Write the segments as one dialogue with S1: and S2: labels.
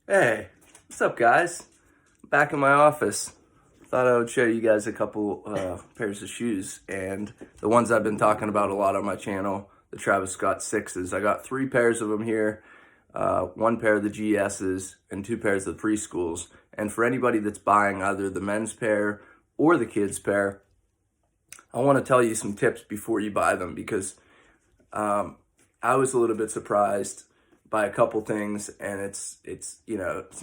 S1: Hey, what's up, guys? Back in my office. Thought I would show you guys a couple pairs of shoes, and the ones I've been talking about a lot on my channel, the Travis Scott 6's. I got 3 pairs of them here, 1 pair of the GS's, and 2 pairs of the preschools. And for anybody that's buying either the men's pair or the kids' pair, I want to tell you some tips before you buy them because I was a little bit surprised by a couple things, and it's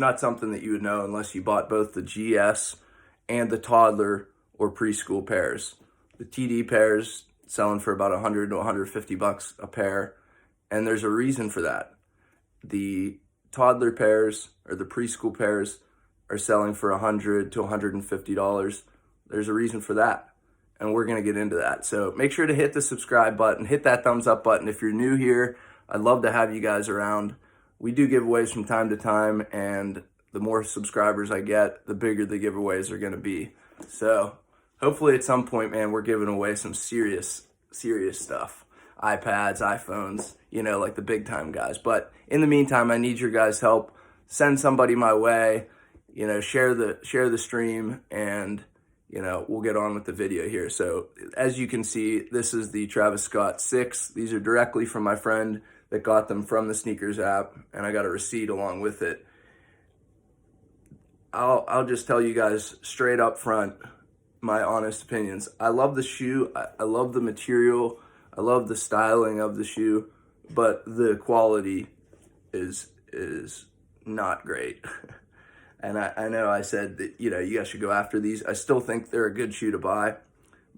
S1: not something that you would know unless you bought both the GS and the toddler or preschool pairs. The TD pairs selling for about 100 to 150 bucks a pair, and there's a reason for that. The toddler pairs or the preschool pairs are selling for 100 to 150 dollars. There's a reason for that, and we're going to get into that. So make sure to hit the subscribe button, hit that thumbs up button. If you're new here, I'd love to have you guys around. We do giveaways from time to time, and the more subscribers I get, the bigger the giveaways are going to be. So hopefully at some point, man, we're giving away some serious stuff. iPads, iPhones, like the big time guys. But in the meantime, I need your guys' help. Send somebody my way, share the stream, and we'll get on with the video here. So as you can see, this is the Travis Scott 6. These are directly from my friend that got them from the sneakers app, and I got a receipt along with it. I'll just tell you guys straight up front my honest opinions. I love the shoe. I love the material. I love the styling of the shoe, but the quality is not great. And I know I said that, you guys should go after these. I still think they're a good shoe to buy,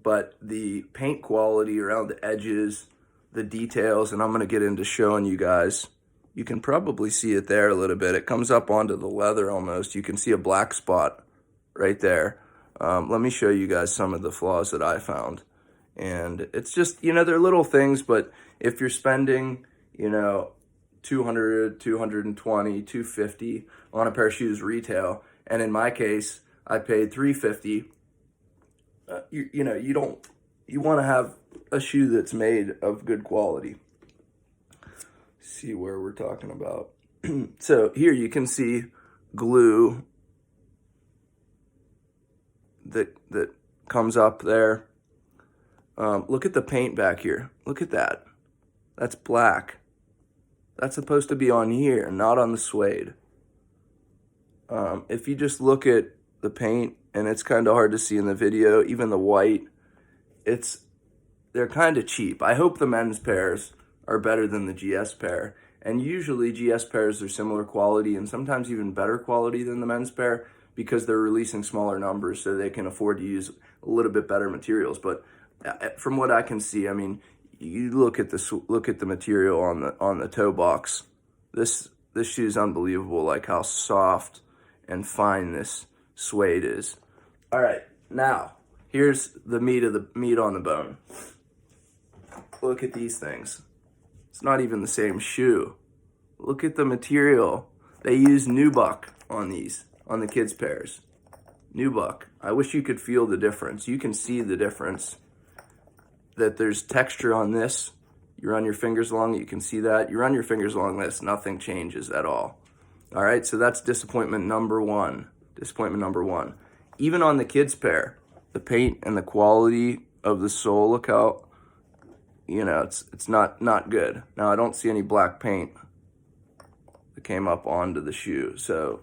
S1: but the paint quality around the edges, the details, and I'm going to get into showing you guys. You can probably see it there a little bit. It comes up onto the leather almost. You can see a black spot right there. Let me show you guys some of the flaws that I found. And it's just, they're little things, but if you're spending, 200, 220, 250 on a pair of shoes retail, and in my case, I paid 350. You want to have a shoe that's made of good quality. See where we're talking about. So here you can see glue that comes up there. Look at the paint back here. Look at that. That's black. That's supposed to be on here, not on the suede. If you just look at the paint, and it's kind of hard to see in the video, even the white, they're kind of cheap. I hope the men's pairs are better than the GS pair. And usually GS pairs are similar quality and sometimes even better quality than the men's pair because they're releasing smaller numbers so they can afford to use a little bit better materials. But from what I can see, I mean, you look at the material on the toe box. This shoe is unbelievable, like how soft and fine this suede is. All right, now here's the meat on the bone. Look at these things. It's not even the same shoe. Look at the material. They use nubuck on these, on the kids' pairs. Nubuck. I wish you could feel the difference. You can see the difference. That there's texture on this. You run your fingers along it, you can see that. You run your fingers along this, nothing changes at all. All right, so that's disappointment number one. Disappointment number one. Even on the kids' pair, the paint and the quality of the sole, look how, it's not good. Now, I don't see any black paint that came up onto the shoe. So,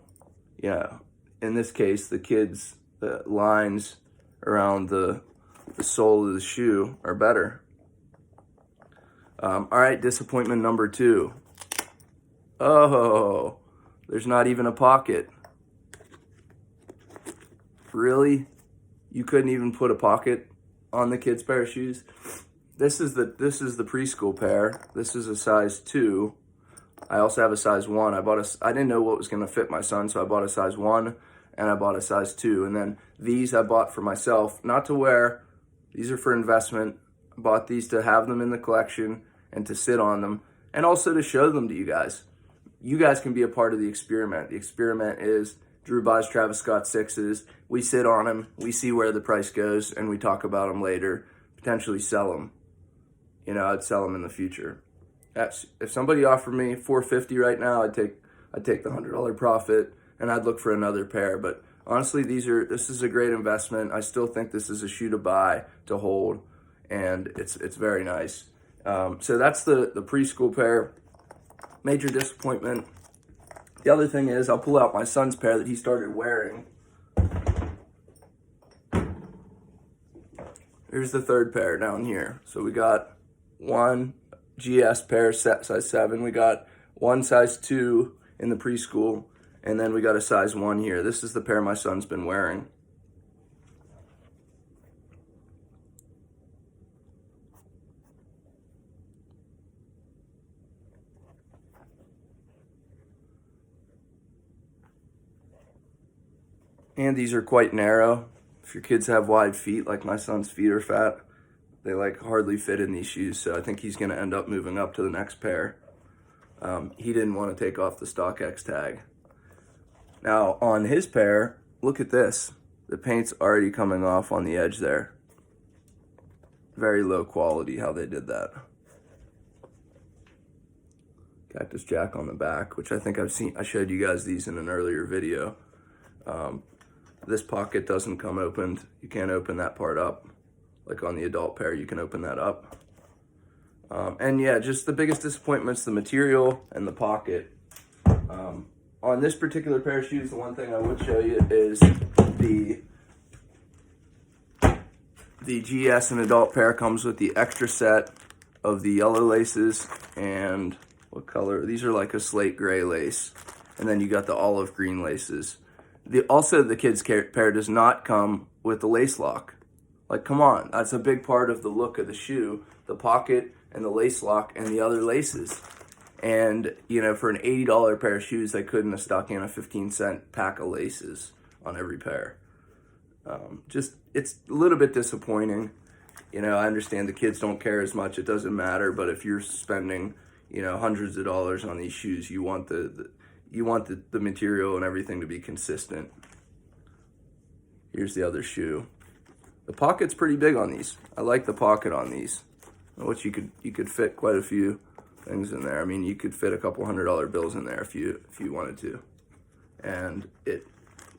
S1: in this case, the lines around the sole of the shoe are better. All right, disappointment number two. Oh, there's not even a pocket. Really? You couldn't even put a pocket on the kids' pair of shoes? This is the preschool pair. This is a size 2. I also have a size 1. I didn't know what was going to fit my son, so I bought a size 1 and I bought a size 2. And then these I bought for myself, not to wear. These are for investment. I bought these to have them in the collection and to sit on them and also to show them to you guys. You guys can be a part of the experiment. The experiment is Drew buys Travis Scott 6's. We sit on them. We see where the price goes and we talk about them later, potentially sell them. I'd sell them in the future. If somebody offered me $450 right now, I'd take I'd take the $100 profit and I'd look for another pair. But honestly, this is a great investment. I still think this is a shoe to buy, to hold, and it's very nice. So that's the preschool pair. Major disappointment. The other thing is, I'll pull out my son's pair that he started wearing. Here's the third pair down here. So we got one GS pair, size 7. We got one size 2 in the preschool, and then we got a size 1 here. This is the pair my son's been wearing. And these are quite narrow. If your kids have wide feet, like my son's feet are fat, they like hardly fit in these shoes. So I think he's gonna end up moving up to the next pair. He didn't want to take off the StockX tag. Now on his pair, look at this. The paint's already coming off on the edge there. Very low quality how they did that. Cactus Jack on the back, which I think I showed you guys these in an earlier video. This pocket doesn't come opened. You can't open that part up. Like on the adult pair, you can open that up. And yeah, just the biggest disappointment's the material and the pocket. On this particular pair of shoes, the one thing I would show you is the GS and adult pair comes with the extra set of the yellow laces and what color? These are like a slate gray lace. And then you got the olive green laces. Also, the kids' pair does not come with the lace lock. Like, come on, that's a big part of the look of the shoe, the pocket and the lace lock and the other laces. And, you know, for an $80 pair of shoes, they couldn't have stuck in a 15-cent pack of laces on every pair. It's a little bit disappointing. You know, I understand the kids don't care as much, it doesn't matter, but if you're spending, you know, hundreds of dollars on these shoes, you want the material and everything to be consistent. Here's the other shoe. The pocket's pretty big on these. I like the pocket on these, which you could fit quite a few things in there. I mean, you could fit a couple $100 bills in there if you wanted to. And it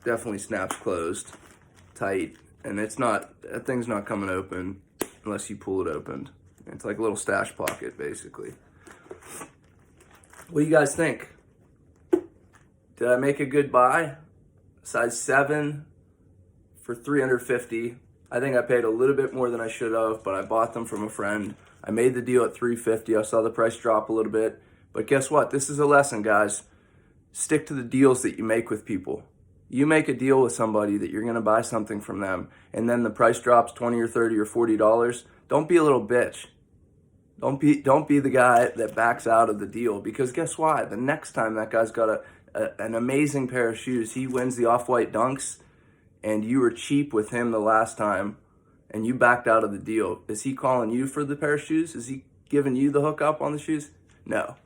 S1: definitely snaps closed, tight, and that thing's not coming open unless you pull it open. It's like a little stash pocket, basically. What do you guys think? Did I make a good buy? Size 7 for $350. I think I paid a little bit more than I should have, but I bought them from a friend. I made the deal at $350. I saw the price drop a little bit. But guess what? This is a lesson, guys. Stick to the deals that you make with people. You make a deal with somebody that you're going to buy something from them, and then the price drops $20 or $30 or $40. Don't be a little bitch. Don't be the guy that backs out of the deal, because guess what? The next time that guy's got an amazing pair of shoes, he wins the off-white dunks, and you were cheap with him the last time, and you backed out of the deal. Is he calling you for the pair of shoes? Is he giving you the hookup on the shoes? No,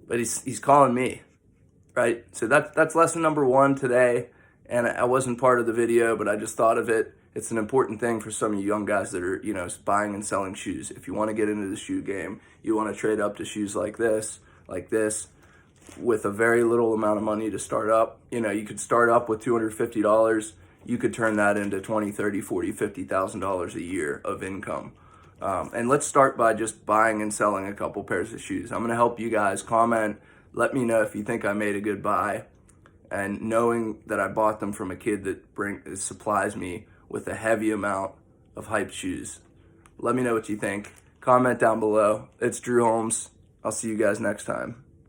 S1: but he's calling me, right? So that's lesson number 1 today, and I wasn't part of the video, but I just thought of it. It's an important thing for some of you young guys that are, you know, buying and selling shoes. If you want to get into the shoe game, you want to trade up to shoes like this, with a very little amount of money to start up. You know, you could start up with $250. You could turn that into $20, $30, $40, $50,000 a year of income. And let's start by just buying and selling a couple pairs of shoes. I'm going to help you guys. Comment. Let me know if you think I made a good buy. And knowing that I bought them from a kid that supplies me with a heavy amount of hyped shoes. Let me know what you think. Comment down below. It's Drew Holmes. I'll see you guys next time.